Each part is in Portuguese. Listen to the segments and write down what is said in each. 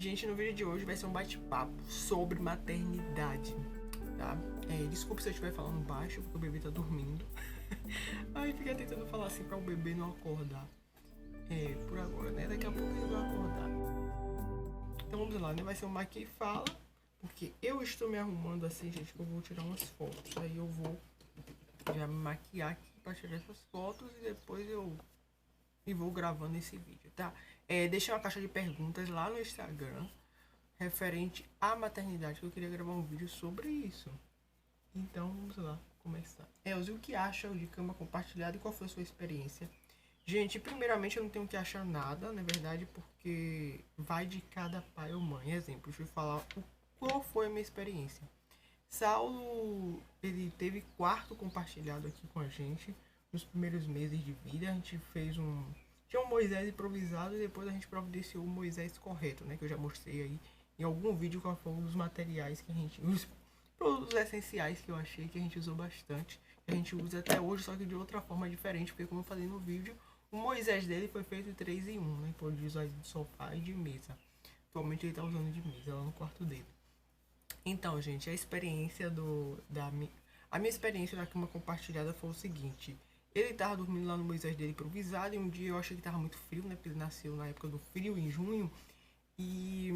Gente, no vídeo de hoje vai ser um bate-papo sobre maternidade, tá? Desculpa se eu estiver falando baixo, porque o bebê tá dormindo. Aí fica tentando falar assim para o bebê não acordar. Por agora, né? Daqui a pouco ele vai acordar. Então vamos lá, né? Vai ser uma que fala, porque eu estou me arrumando assim, gente, que eu vou tirar umas fotos. Aí eu vou já me maquiar aqui para tirar essas fotos e depois eu vou gravando esse vídeo, tá? Deixa uma caixa de perguntas lá no Instagram referente à maternidade, que eu queria gravar um vídeo sobre isso. Então vamos lá começar. Elzi, o que acha de cama compartilhada e qual foi a sua experiência? Gente, primeiramente eu não tenho que achar nada, na verdade, porque vai de cada pai ou mãe. Exemplo, deixa eu falar qual foi a minha experiência. Saulo, ele teve quarto compartilhado aqui com a gente nos primeiros meses de vida. A gente fez tinha um Moisés improvisado e depois a gente providenciou o Moisés correto, né? Que eu já mostrei aí em algum vídeo qual foi um dos materiais que a gente... Os produtos essenciais que eu achei que a gente usou bastante. Que a gente usa até hoje, só que de outra forma diferente. Porque como eu falei no vídeo, o Moisés dele foi feito 3 em 1, né? Pode usar de sofá e de mesa. Atualmente ele tá usando de mesa lá no quarto dele. Então, gente, a minha experiência da cama compartilhada foi o seguinte. Ele tava dormindo lá no Moisés dele improvisado e um dia eu achei que tava muito frio, né? Porque ele nasceu na época do frio, em junho. E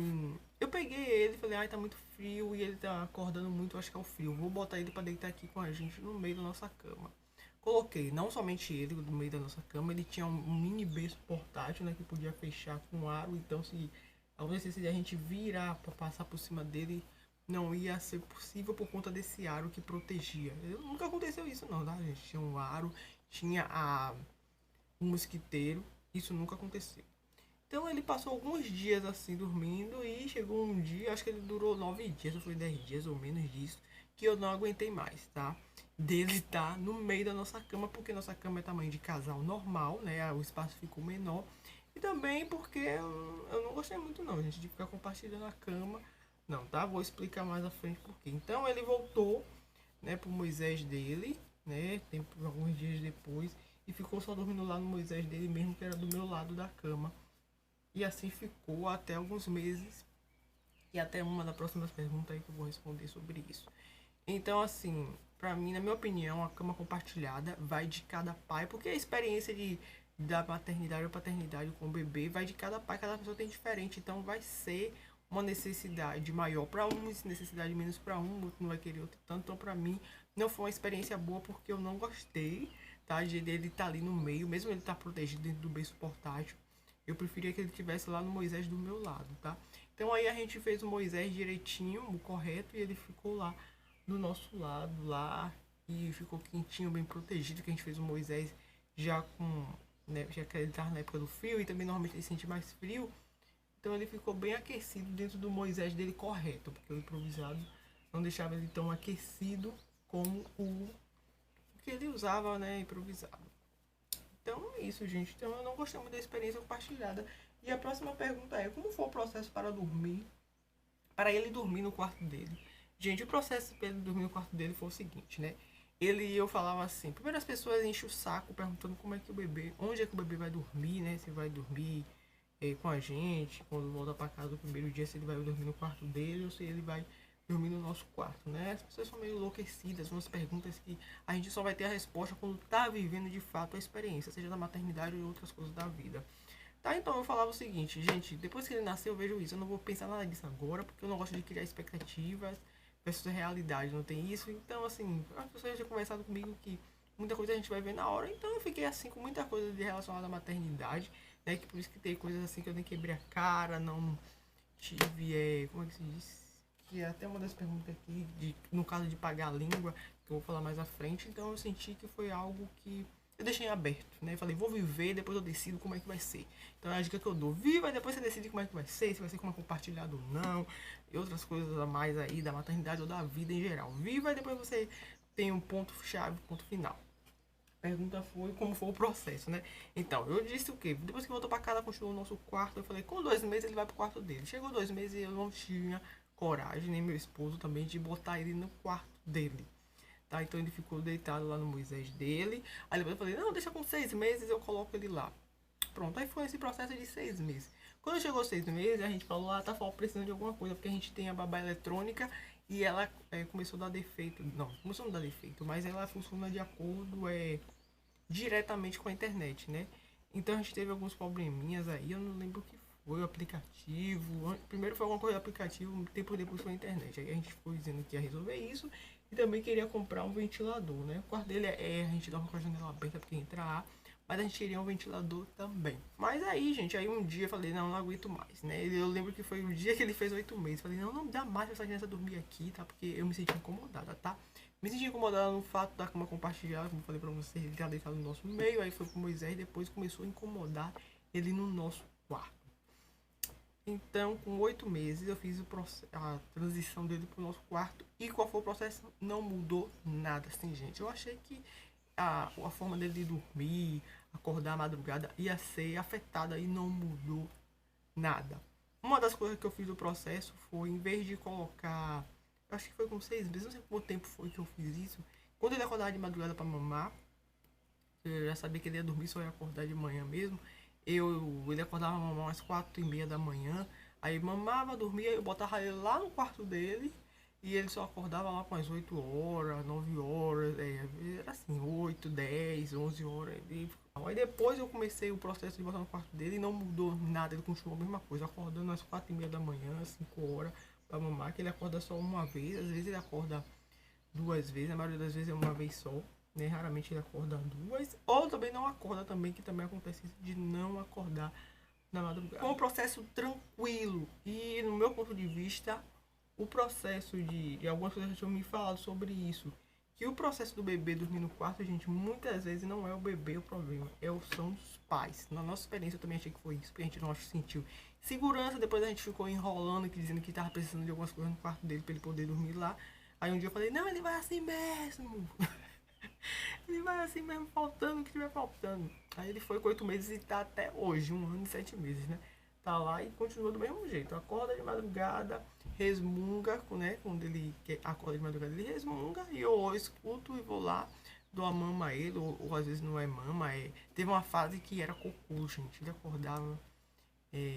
eu peguei ele e falei, ai, tá muito frio e ele tá acordando muito, eu acho que é o frio. Vou botar ele pra deitar aqui com a gente no meio da nossa cama. Coloquei não somente ele no meio da nossa cama, ele tinha um mini berço portátil, né? Que podia fechar com aro, então se acontecesse de a gente virar pra passar por cima dele, não ia ser possível por conta desse aro que protegia. Nunca aconteceu isso não, tá, gente? Tinha um aro, tinha um mosquiteiro, isso nunca aconteceu. Então ele passou alguns dias assim dormindo e chegou um dia, acho que ele durou 9 dias, ou foi 10 dias ou menos disso, que eu não aguentei mais, tá? Dele tá no meio da nossa cama, porque nossa cama é tamanho de casal normal, né? O espaço ficou menor. E também porque eu não gostei muito não, gente, de ficar compartilhando a cama. Não, tá? Vou explicar mais à frente por quê. Então ele voltou, né, pro Moisés dele, né? Alguns dias depois. E ficou só dormindo lá no Moisés dele mesmo, que era do meu lado da cama. E assim ficou até alguns meses. E até uma das próximas perguntas aí que eu vou responder sobre isso. Então, assim, pra mim, na minha opinião, a cama compartilhada vai de cada pai, porque a experiência da maternidade ou paternidade com o bebê vai de cada pai, cada pessoa tem diferente, então vai ser uma necessidade maior para um, necessidade menos para um, outro não vai querer outro tanto. Então, pra mim, não foi uma experiência boa porque eu não gostei, tá? De ele estar ali no meio, mesmo ele estar protegido dentro do berço portátil. Eu preferia que ele estivesse lá no Moisés do meu lado, tá? Então aí a gente fez o Moisés direitinho, o correto, e ele ficou lá do nosso lado, lá, e ficou quentinho, bem protegido, que a gente fez o Moisés já com, né, já que ele estava na época do frio, e também normalmente ele sente mais frio, então ele ficou bem aquecido dentro do Moisés dele correto, porque o improvisado não deixava ele tão aquecido como o que ele usava, né, improvisado. Então é isso, gente. Então eu não gostei muito da experiência compartilhada. E a próxima pergunta é: como foi o processo para dormir? Para ele dormir no quarto dele? Gente, o processo para ele dormir no quarto dele foi o seguinte, né? Eu falava assim: primeiro as pessoas enchem o saco perguntando como é que o bebê, onde é que o bebê vai dormir, né? Se vai dormir com a gente, quando volta para casa do primeiro dia, se ele vai dormir no quarto dele ou se ele vai dormir no nosso quarto, né? As pessoas são meio enlouquecidas, umas perguntas que a gente só vai ter a resposta quando tá vivendo de fato a experiência, seja da maternidade ou outras coisas da vida. Tá, então eu falava o seguinte, gente, depois que ele nasceu eu vejo isso, eu não vou pensar nada disso agora, porque eu não gosto de criar expectativas versus a realidade, não tem isso. Então, assim, as pessoas já conversado comigo que muita coisa a gente vai ver na hora, então eu fiquei assim com muita coisa de relacionada à maternidade, né, que por isso que tem coisas assim que eu nem quebrei a cara, não tive, como é que se diz? Que é até uma das perguntas aqui, no caso de pagar a língua, que eu vou falar mais à frente, então eu senti que foi algo que eu deixei aberto, né? Falei, vou viver, depois eu decido como é que vai ser. Então é a dica que eu dou, viva e depois você decide como é que vai ser, se vai ser como é compartilhado ou não, e outras coisas a mais aí da maternidade ou da vida em geral. Viva e depois você tem um ponto chave, ponto final. A pergunta foi como foi o processo, né? Então, eu disse o quê? Depois que voltou pra casa, construiu o nosso quarto, eu falei, com 2 meses ele vai pro quarto dele. Chegou 2 meses e eu não tinha coragem, nem meu esposo também, de botar ele no quarto dele. Tá? Então ele ficou deitado lá no Moisés dele. Aí depois eu falei, não, deixa com 6 meses, eu coloco ele lá. Pronto, aí foi esse processo de 6 meses. Quando chegou 6 meses, a gente falou, tá precisando de alguma coisa, porque a gente tem a babá eletrônica e ela começou a dar defeito. Não, começou a não dar defeito, mas ela funciona de acordo diretamente com a internet, né? Então a gente teve alguns probleminhas aí, eu não lembro o que foi o aplicativo. Primeiro foi alguma coisa do aplicativo, um tempo depois foi a internet. Aí a gente foi dizendo que ia resolver isso e também queria comprar um ventilador, né? O quarto dele a gente dorme com a janela aberta porque entra ar, mas a gente queria um ventilador também. Mas aí, gente, aí um dia eu falei, não aguento mais, né? Eu lembro que foi o dia que ele fez 8 meses. Falei, não dá mais pra essa criança dormir aqui, tá? Porque eu me senti incomodada, tá? Me senti incomodada no fato da cama compartilhada, como eu falei pra você, ele tá deitado no nosso meio, aí foi com Moisés e depois começou a incomodar ele no nosso quarto. Então, com 8 meses, eu fiz a transição dele pro nosso quarto. E qual foi o processo? Não mudou nada, assim, gente. Eu achei que a forma dele de dormir, acordar à madrugada, ia ser afetada e não mudou nada. Uma das coisas que eu fiz no processo foi, em vez de colocar... Eu acho que foi com 6 meses, não sei quanto tempo foi que eu fiz isso. Quando ele acordava de madrugada pra mamar, eu já sabia que ele ia dormir, só ia acordar de manhã mesmo. Ele acordava mamar umas 4h30 da manhã. Aí mamava, dormia, eu botava ele lá no quarto dele. E ele só acordava lá com as 8 horas, 9 horas, era assim, 8, 10, 11 horas. Aí depois eu comecei o processo de botar no quarto dele e não mudou nada, ele continuou a mesma coisa, acordando às 4h30 da manhã, 5 horas, pra mamar, que ele acorda só uma vez, às vezes ele acorda 2 vezes, a maioria das vezes é uma vez só, né? Raramente ele acorda 2, ou também não acorda também, que também acontece isso de não acordar na madrugada. Foi um processo tranquilo e, no meu ponto de vista, o processo de algumas pessoas já tinham me falado sobre isso, que o processo do bebê dormir no quarto, gente, muitas vezes não é o bebê o problema, são os pais. Na nossa experiência eu também achei que foi isso, porque a gente não sentiu segurança. Depois a gente ficou enrolando, dizendo que estava precisando de algumas coisas no quarto dele para ele poder dormir lá. Aí um dia eu falei, não, ele vai assim mesmo. Ele vai assim mesmo, faltando o que tiver faltando. Aí ele foi com 8 meses e tá até hoje, 1 ano e 7 meses, né? Tá lá e continua do mesmo jeito. Acorda de madrugada, resmunga, né? Quando ele acorda de madrugada, ele resmunga. E eu escuto e vou lá, dou a mama a ele, ou às vezes não é mama. Teve uma fase que era cocô, gente. Ele acordava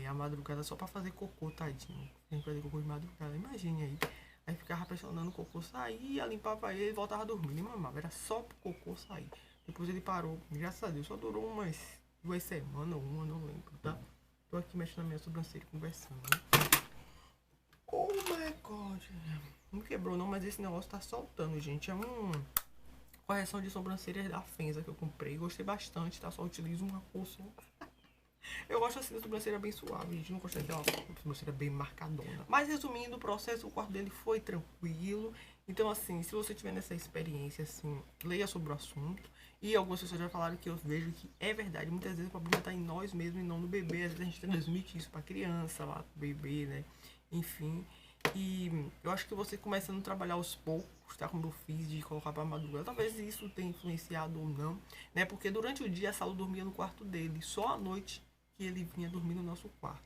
a madrugada só pra fazer cocô, tadinho. A gente fazer cocô de madrugada, imagine aí. Aí ficava pressionando o cocô sair, limpava ele e voltava a dormir. E mamava, era só pro cocô sair. Depois ele parou, graças a Deus, só durou umas 2 semanas ou uma, não lembro, tá? Tô aqui mexendo na minha sobrancelha conversando, né? Oh my god. Não quebrou não, mas esse negócio tá soltando, gente. É correção de sobrancelhas da Fenza que eu comprei. Gostei bastante, tá? Só utilizo uma cor só. Eu gosto assim da sobrancelha bem suave, gente. Não gosto daquela sobrancelha bem marcadona. Mas resumindo, o processo, o quarto dele foi tranquilo. Então, assim, se você tiver nessa experiência, assim, leia sobre o assunto. E algumas pessoas já falaram que eu vejo que é verdade. Muitas vezes o problema tá em nós mesmos e não no bebê. Às vezes a gente transmite isso pra criança, lá, pro bebê, né? Enfim. E eu acho que você começando a trabalhar aos poucos, tá? Como eu fiz, de colocar pra madrugada. Talvez isso tenha influenciado ou não, né? Porque durante o dia a Saulo dormia no quarto dele. Só à noite que ele vinha dormir no nosso quarto.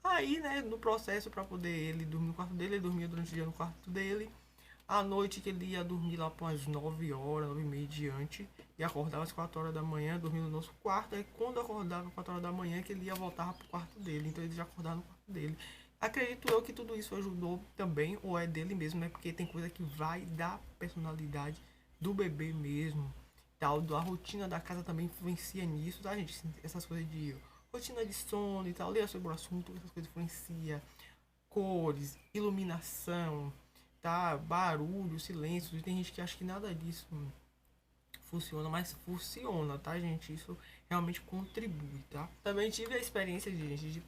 Aí, né, no processo para poder ele dormir no quarto dele, ele dormia durante o dia no quarto dele. À noite que ele ia dormir lá para umas 9 horas, 9h30 diante, e acordava às 4 horas da manhã, dormia no nosso quarto. Aí quando acordava às 4 horas da manhã, que ele ia voltar pro quarto dele. Então ele já acordava no quarto dele. Acredito eu que tudo isso ajudou também, ou é dele mesmo, né? Porque tem coisa que vai da personalidade do bebê mesmo. Tal, da rotina da casa também influencia nisso, tá, gente? Essas coisas de rotina de sono e tal, leia sobre o assunto, essas coisas influenciam, cores, iluminação, tá, barulho, silêncio. Tem gente que acha que nada disso funciona, mas funciona, tá, gente? Isso realmente contribui, tá? Também tive a experiência de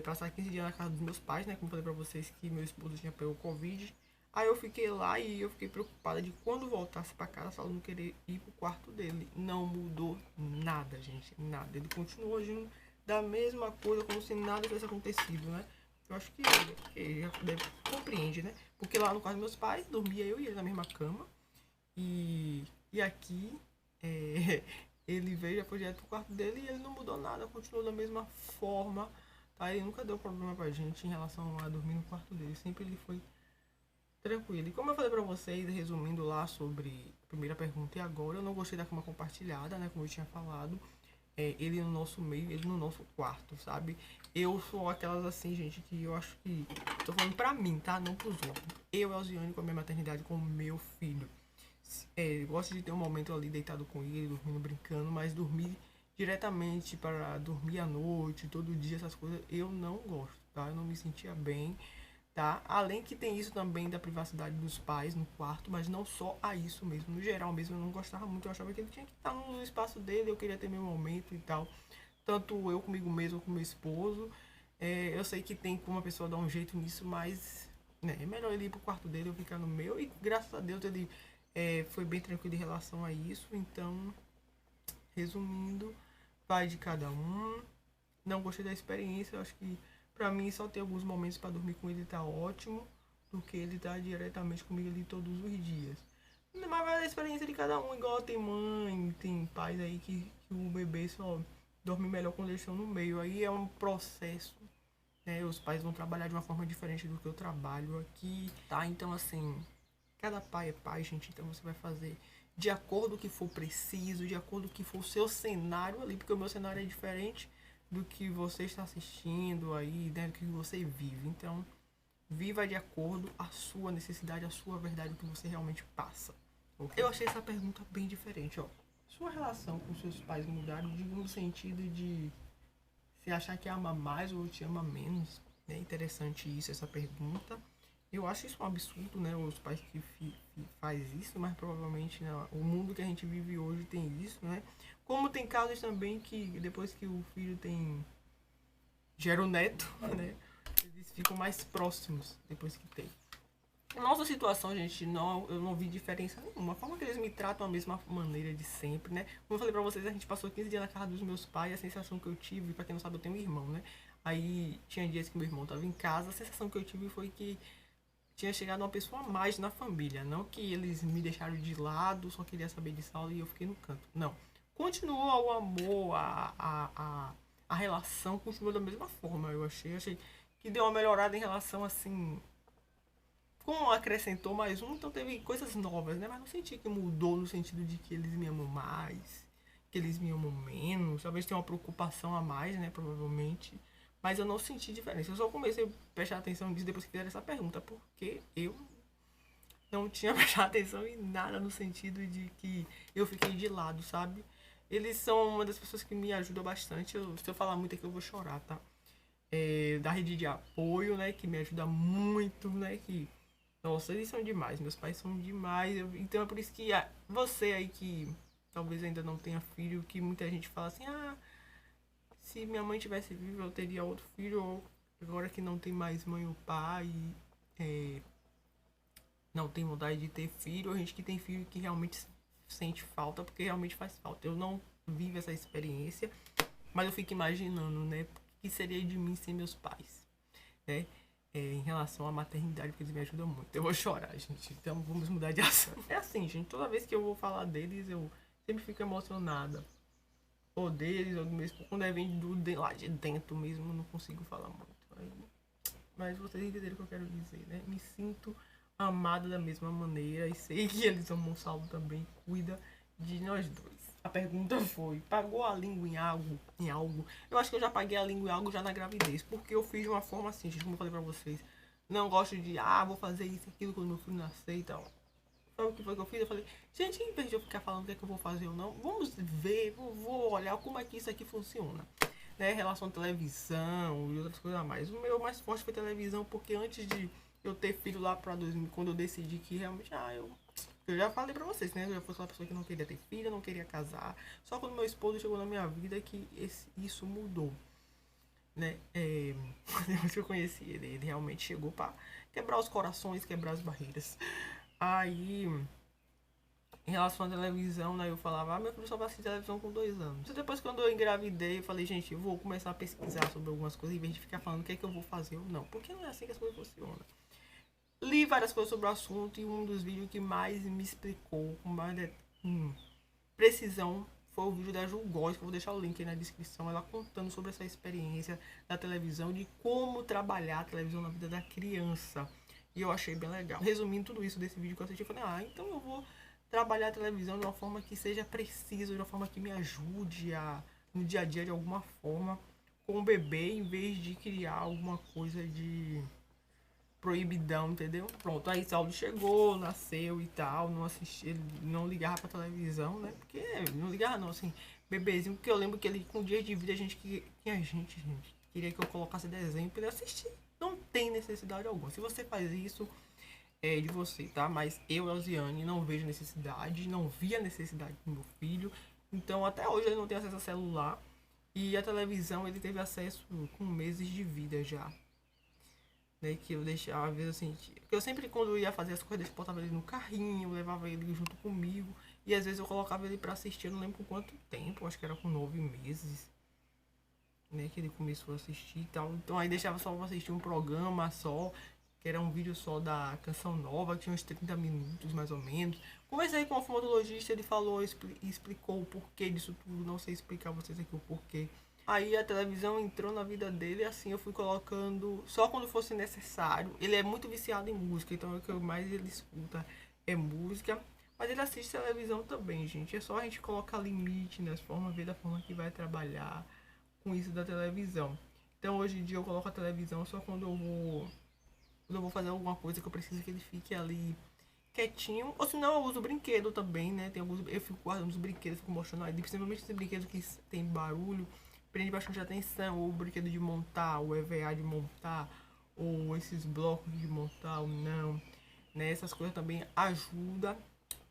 passar 15 dias na casa dos meus pais, né? Como eu falei pra vocês que meu esposo tinha pego Covid. Aí eu fiquei lá e eu fiquei preocupada de quando voltasse pra casa, só não querer ir pro quarto dele. Não mudou nada, gente, nada. Ele continuou agindo da mesma coisa, como se nada tivesse acontecido, né? Eu acho que ele já deve, compreende, né? Porque lá no quarto dos meus pais, dormia eu e ele na mesma cama. E aqui, ele veio já foi direto pro quarto dele e ele não mudou nada, continuou da mesma forma, tá? Ele nunca deu problema pra gente em relação a dormir no quarto dele, sempre ele foi tranquilo. E como eu falei pra vocês, resumindo lá sobre a primeira pergunta e agora, eu não gostei da cama compartilhada, né? Como eu tinha falado. Ele no nosso meio, ele no nosso quarto, sabe? Eu sou aquelas assim, gente, que eu acho que... Tô falando pra mim, tá? Não pros outros. Eu, Elziane, com a minha maternidade, com o meu filho. Eu gosto de ter um momento ali deitado com ele, dormindo, brincando, mas dormir diretamente para dormir à noite, todo dia, essas coisas, eu não gosto, tá? Eu não me sentia bem, tá? Além que tem isso também da privacidade dos pais no quarto, mas não só a isso mesmo. No geral mesmo, eu não gostava muito, eu achava que ele tinha que estar no espaço dele, eu queria ter meu momento e tal. Tanto eu comigo mesmo, com meu esposo. Eu sei que tem como uma pessoa dar um jeito nisso, mas né, é melhor ele ir pro quarto dele, eu ficar no meu. E graças a Deus ele foi bem tranquilo em relação a isso. Então, resumindo, vai de cada um. Não gostei da experiência, eu acho que pra mim só ter alguns momentos pra dormir com ele tá ótimo, do que ele tá diretamente comigo ali todos os dias. Mas vai da experiência de cada um, igual tem mãe, tem pais aí que o bebê só dorme melhor quando eles estão no meio. Aí é um processo, né? Os pais vão trabalhar de uma forma diferente do que eu trabalho aqui, tá? Então, assim, cada pai é pai, gente. Então você vai fazer de acordo com o que for preciso, de acordo com o que for o seu cenário ali, porque o meu cenário é diferente do que você está assistindo aí, né? Do que você vive. Então, viva de acordo a sua necessidade, a sua verdade, o que você realmente passa. Okay? Eu achei essa pergunta bem diferente, ó. Sua relação com seus pais mudaram, digo, no sentido de se achar que ama mais ou te ama menos. É interessante isso, essa pergunta. Eu acho isso um absurdo, né? Os pais que faz isso, mas provavelmente, né, o mundo que a gente vive hoje tem isso, né? Como tem casos também que depois que o filho gera o neto, né? Eles ficam mais próximos depois que tem. Nossa situação, gente, eu não vi diferença nenhuma. A forma que eles me tratam a mesma maneira de sempre, né? Como eu falei pra vocês, a gente passou 15 dias na casa dos meus pais. A sensação que eu tive, pra quem não sabe, eu tenho um irmão, né? Aí tinha dias que meu irmão tava em casa. A sensação que eu tive foi que tinha chegado uma pessoa a mais na família. Não que eles me deixaram de lado, só queria saber de aula e eu fiquei no canto. Não. Continuou o amor, a relação continuou da mesma forma, eu achei. Achei que deu uma melhorada em relação, assim, como acrescentou mais um, então teve coisas novas, né? Mas não senti que mudou no sentido de que eles me amam mais, que eles me amam menos. Talvez tenha uma preocupação a mais, né? Provavelmente. Mas eu não senti diferença. Eu só comecei a prestar atenção nisso depois que fizeram essa pergunta, porque eu não tinha prestado atenção em nada no sentido de que eu fiquei de lado, sabe? Eles são uma das pessoas que me ajudam bastante. Se eu falar muito aqui, eu vou chorar, tá? Da rede de apoio, né? Que me ajuda muito, né? Que nossa, eles são demais, meus pais são demais. Então é por isso que você aí que talvez ainda não tenha filho, que muita gente fala assim, se minha mãe tivesse viva eu teria outro filho, ou agora que não tem mais mãe ou pai, não tem vontade de ter filho, ou gente que tem filho que realmente sente falta, porque realmente faz falta. Eu não vivo essa experiência, mas eu fico imaginando, né, o que seria de mim sem meus pais, né? Em relação à maternidade, porque eles me ajudam muito. Eu vou chorar, gente. Então vamos mudar de assunto. É assim, gente. Toda vez que eu vou falar deles, eu sempre fico emocionada. Ou deles, ou do mesmo. Quando é vem lá de dentro mesmo, eu não consigo falar muito. Mas vocês entenderam o que eu quero dizer, né? Me sinto amada da mesma maneira. E sei que eles amam o Saulo também. Cuida de nós dois. A pergunta foi, pagou a língua em algo? Eu acho que eu já paguei a língua em algo já na gravidez. Porque eu fiz de uma forma assim, gente, como eu falei pra vocês. Não gosto de, vou fazer isso, aquilo quando meu filho nascer e tal. Sabe o que foi que eu fiz? Eu falei, gente, em vez de eu ficar falando o que é que eu vou fazer ou não, vamos ver, vou olhar como é que isso aqui funciona. Né? Relação à televisão e outras coisas a mais. O meu mais forte foi televisão, porque antes de eu ter filho lá pra 2000, quando eu decidi que realmente, eu já falei pra vocês, né? Eu já fosse uma pessoa que não queria ter filho, não queria casar. Só quando meu esposo chegou na minha vida que isso mudou. Né? Depois que eu conheci ele, ele realmente chegou pra quebrar os corações, quebrar as barreiras. Aí, em relação à televisão, né? Eu falava, meu filho só vai assistir televisão com 2 anos. E depois, quando eu engravidei, eu falei, gente, eu vou começar a pesquisar sobre algumas coisas, em vez de ficar falando o que é que eu vou fazer ou não. Porque não é assim que as coisas funcionam. Li várias coisas sobre o assunto e um dos vídeos que mais me explicou com mais precisão foi o vídeo da Ju Góes, que eu vou deixar o link aí na descrição, ela contando sobre essa experiência da televisão, de como trabalhar a televisão na vida da criança. E eu achei bem legal. Resumindo tudo isso desse vídeo que eu assisti, eu falei, então eu vou trabalhar a televisão de uma forma que seja precisa, de uma forma que me ajude no dia a dia de alguma forma. com o bebê em vez de criar alguma coisa de proibidão, entendeu? Pronto, aí Saulo chegou, nasceu e tal, não assistia, ele não ligava pra televisão, né? Porque não ligava não, assim, bebezinho, porque eu lembro que ele com dias de vida gente, queria que eu colocasse desenho pra ele assistir. Não tem necessidade alguma. Se você faz isso, é de você, tá? Mas eu, Elziane, não vejo necessidade, não via necessidade do meu filho. Então até hoje ele não tem acesso a celular. E a televisão ele teve acesso com meses de vida já, né, que eu deixava, às vezes assim, eu sempre quando eu ia fazer as coisas, eu botava ele no carrinho, levava ele junto comigo, e às vezes eu colocava ele pra assistir, eu não lembro por quanto tempo, acho que era com 9 meses, né, que ele começou a assistir e tal. Então aí deixava só pra assistir um programa só, que era um vídeo só da Canção Nova, que tinha uns 30 minutos mais ou menos. Conversei com o fonoaudiologista, ele falou, explicou o porquê disso tudo, não sei explicar pra vocês aqui o porquê. Aí a televisão entrou na vida dele, assim eu fui colocando só quando fosse necessário. Ele é muito viciado em música, então o que mais ele escuta é música. Mas ele assiste televisão também, gente. É só a gente colocar limite nas formas, ver da forma que vai trabalhar com isso da televisão. Então hoje em dia eu coloco a televisão só quando eu vou fazer alguma coisa que eu preciso que ele fique ali quietinho. Ou senão eu uso brinquedo também, né? Tem alguns, eu fico guardando os brinquedos, fico mostrando aí, principalmente esse brinquedo que tem barulho, prende bastante atenção, ou o brinquedo de montar, o EVA de montar, ou esses blocos de montar ou não, né? Essas coisas também ajudam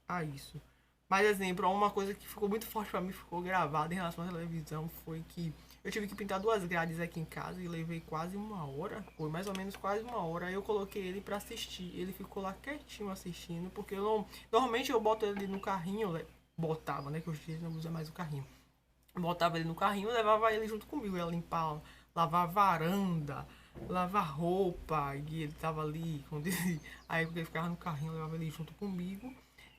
a isso. Mas, exemplo, uma coisa que ficou muito forte pra mim, ficou gravada em relação à televisão, foi que eu tive que pintar 2 grades aqui em casa e levei quase 1 hora, foi mais ou menos quase 1 hora. Aí eu coloquei ele pra assistir, ele ficou lá quietinho assistindo, porque eu não. Normalmente eu boto ele no carrinho, botava, né? Que hoje não usa mais o carrinho. Botava ele no carrinho e levava ele junto comigo. Eu ia limpar, lavar a varanda, lavar roupa. E ele tava ali. Quando ele, aí quando ele ficava no carrinho, eu levava ele junto comigo.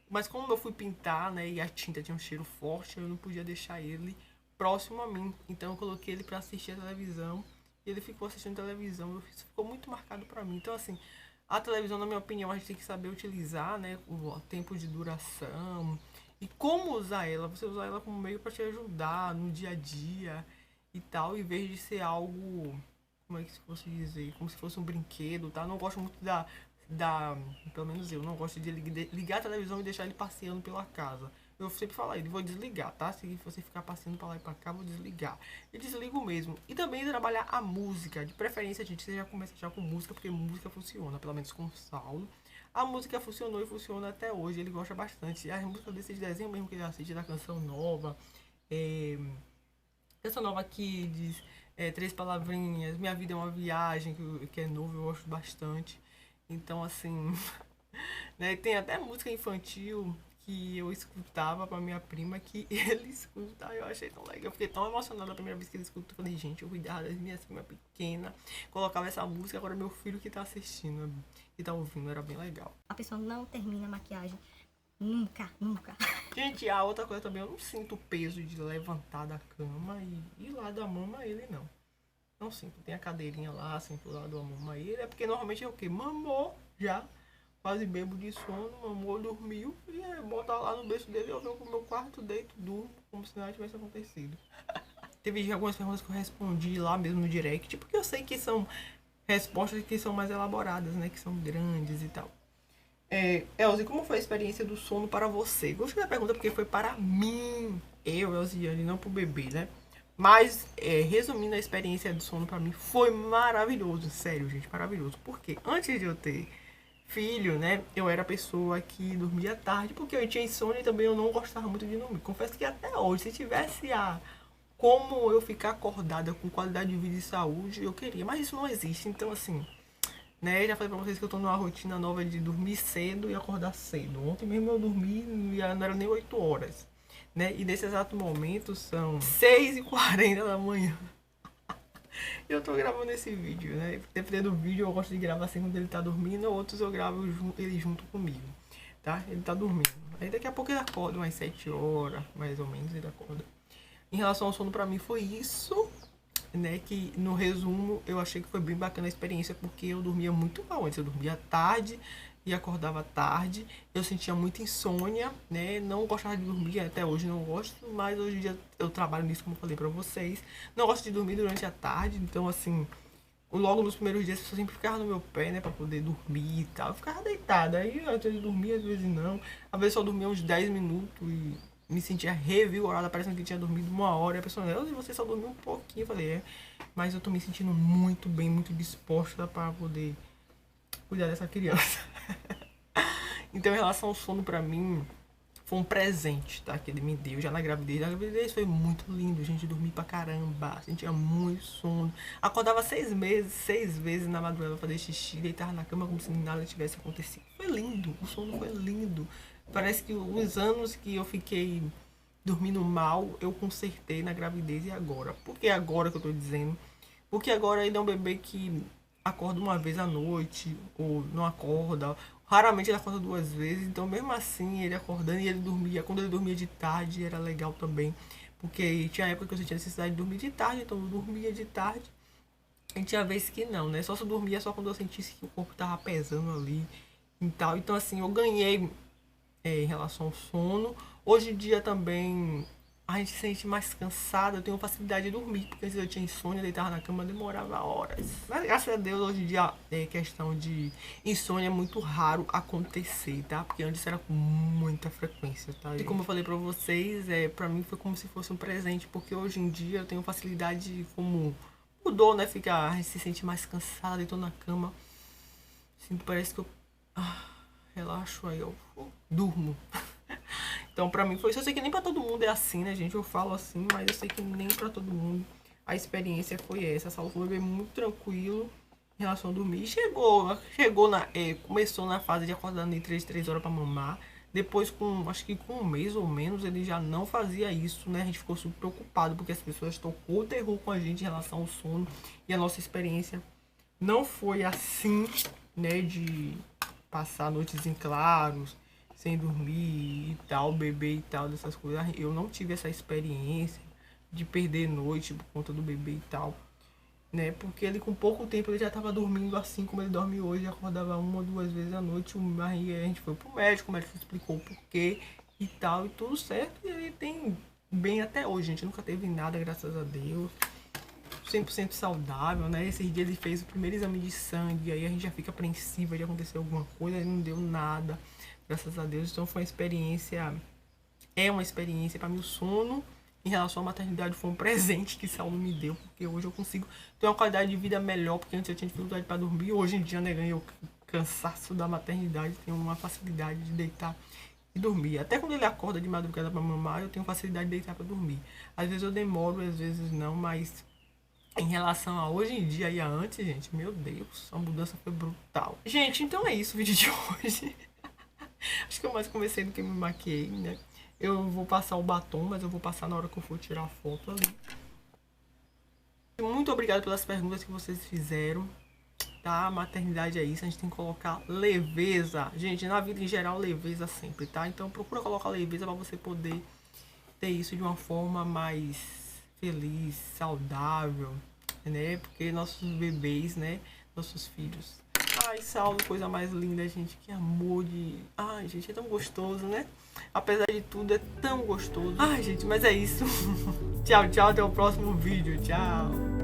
Mas como eu fui pintar, né, e a tinta tinha um cheiro forte, eu não podia deixar ele próximo a mim. Então eu coloquei ele para assistir a televisão. E ele ficou assistindo televisão. Isso ficou muito marcado para mim. Então, assim, a televisão, na minha opinião, a gente tem que saber utilizar, né, o tempo de duração e como usar ela. Você usar ela como meio para te ajudar no dia a dia e tal, em vez de ser algo, como é que se fosse dizer, como se fosse um brinquedo, tá? Não gosto muito da pelo menos eu não gosto de ligar a televisão e deixar ele passeando pela casa. Eu sempre falo ele, vou desligar, tá? Se você ficar passeando pra lá e pra cá, vou desligar. E desligo mesmo. E também trabalhar a música. De preferência, a gente já começa já com música, porque música funciona, pelo menos com o Saulo. A música funcionou e funciona até hoje, ele gosta bastante. A música desses desenhos mesmo que ele assiste, da Canção Nova. É... Canção Nova que diz 3 palavrinhas, Minha Vida é uma Viagem, que é novo, eu gosto bastante. Então, assim, né, tem até música infantil que eu escutava pra minha prima, que ele escuta, eu achei tão legal. Eu fiquei tão emocionada a primeira vez que ele escutou. Eu falei, gente, eu cuidava das minhas primas pequenas, colocava essa música, agora meu filho que tá assistindo, que tá ouvindo, era bem legal. A pessoa não termina a maquiagem. Nunca, nunca. Gente, a outra coisa também, eu não sinto o peso de levantar da cama e ir lá dar mama a ele, não. Não sinto. Tem a cadeirinha lá, sinto lá do mama a ele. É porque normalmente é o quê? Mamou já. Quase bebo de sono, mamou, dormiu. E bota lá no berço dele, eu venho pro meu quarto, deito, durmo, como se nada tivesse acontecido. Teve algumas perguntas que eu respondi lá mesmo no direct, porque eu sei que são respostas que são mais elaboradas, né? Que são grandes e tal. Elzi, como foi a experiência do sono para você? Gostei da pergunta porque foi para mim, eu, Elziane, não pro bebê, né? Mas, resumindo a experiência do sono para mim, foi maravilhoso, sério, gente, maravilhoso. Porque antes de eu ter filho, né, eu era a pessoa que dormia tarde, porque eu tinha insônia e também eu não gostava muito de dormir. Confesso que até hoje, se tivesse como eu ficar acordada com qualidade de vida e saúde, eu queria. Mas isso não existe, então assim, né, já falei pra vocês que eu tô numa rotina nova de dormir cedo e acordar cedo. Ontem mesmo eu dormi, não era nem 8 horas, né, e nesse exato momento são 6h40 da manhã. Eu tô gravando esse vídeo, né? Dependendo do vídeo, eu gosto de gravar assim quando ele tá dormindo, outros eu gravo ele junto comigo, tá? Ele tá dormindo. Aí daqui a pouco ele acorda, umas 7 horas, mais ou menos, ele acorda. Em relação ao sono, pra mim foi isso. né, que no resumo eu achei que foi bem bacana a experiência, porque eu dormia muito mal antes, eu dormia tarde e acordava tarde, eu sentia muita insônia, né, não gostava de dormir, até hoje não gosto, mas hoje em dia eu trabalho nisso, como eu falei pra vocês, não gosto de dormir durante a tarde, então assim, logo nos primeiros dias eu sempre ficava no meu pé, né, pra poder dormir e tal, eu ficava deitada, aí às vezes dormia, às vezes não, às vezes só dormia uns 10 minutos e me sentia revigorada, parecendo que tinha dormido 1 hora, e a pessoa, você só dormiu um pouquinho, eu falei, mas eu tô me sentindo muito bem, muito disposta para poder cuidar dessa criança. Então, em relação ao sono, pra mim, foi um presente, tá? Que ele me deu já na gravidez. A gravidez foi muito lindo, gente. Dormi pra caramba. Sentia muito sono. Acordava 6 vezes na madrugada pra fazer xixi. Deitava na cama como se nada tivesse acontecido. Foi lindo. O sono foi lindo. Parece que os anos que eu fiquei dormindo mal, eu consertei na gravidez e agora. Por que agora que eu tô dizendo? Porque agora ele é um bebê que acorda uma vez à noite, ou não acorda. Raramente ele acorda 2 vezes, então mesmo assim ele acordando e ele dormia. Quando ele dormia de tarde era legal também, porque tinha época que eu sentia necessidade de dormir de tarde, então eu dormia de tarde. E tinha vezes que não, né? Só se eu dormia só quando eu sentisse que o corpo tava pesando ali e tal. Então assim, eu ganhei em relação ao sono. Hoje em dia também a gente se sente mais cansada, eu tenho facilidade de dormir, porque antes eu tinha insônia, deitava na cama, demorava horas. Mas graças a Deus, hoje em dia, questão de insônia é muito raro acontecer, tá? Porque antes era com muita frequência, tá? E como eu falei pra vocês, pra mim foi como se fosse um presente, porque hoje em dia eu tenho facilidade, como mudou, né? A gente se sente mais cansada, deitou na cama. Sinto, parece que eu relaxo, aí eu durmo. Então pra mim foi isso. Eu sei que nem pra todo mundo é assim, né, gente? Eu falo assim, mas eu sei que nem pra todo mundo a experiência foi essa. A Saulo foi um bebê muito tranquilo em relação a dormir. Começou na fase de acordar de 3 horas pra mamar. Depois, acho que com 1 mês ou menos, ele já não fazia isso, né? A gente ficou super preocupado, porque as pessoas tocou o terror com a gente em relação ao sono. E a nossa experiência não foi assim, né? De passar noites em claros, sem dormir e tal, beber e tal, dessas coisas. Eu não tive essa experiência de perder noite por conta do bebê e tal, né? Porque ele com pouco tempo ele já tava dormindo assim como ele dorme hoje, acordava 1 ou 2 vezes à noite. Aí a gente foi pro médico, o médico explicou o porquê e tal, e tudo certo. E ele tem bem até hoje, a gente nunca teve nada, graças a Deus. 100% saudável, né? Esses dias ele fez o primeiro exame de sangue, aí a gente já fica apreensiva de acontecer alguma coisa, ele não deu nada, graças a Deus. Então foi uma experiência, para mim o sono em relação à maternidade foi um presente que Saulo me deu, porque hoje eu consigo ter uma qualidade de vida melhor, porque antes eu tinha dificuldade para dormir, hoje em dia, né, ganhei o cansaço da maternidade, tenho uma facilidade de deitar e dormir. Até quando ele acorda de madrugada para mamar, eu tenho facilidade de deitar para dormir. Às vezes eu demoro, às vezes não, mas em relação a hoje em dia e a antes, gente, meu Deus, a mudança foi brutal. Gente, então é isso o vídeo de hoje. Acho que eu mais comecei do que me maquiei, né? Eu vou passar o batom, mas eu vou passar na hora que eu for tirar a foto ali. Muito obrigado pelas perguntas que vocês fizeram, tá? A maternidade é isso, a gente tem que colocar leveza. Gente, na vida em geral, leveza sempre, tá? Então procura colocar leveza pra você poder ter isso de uma forma mais feliz, saudável, né? Porque nossos bebês, né? Nossos filhos. Ai, Saulo, coisa mais linda, gente. Que amor de... Ai, gente, é tão gostoso, né? Apesar de tudo, é tão gostoso. Ai, gente, mas é isso. Tchau, tchau. Até o próximo vídeo. Tchau.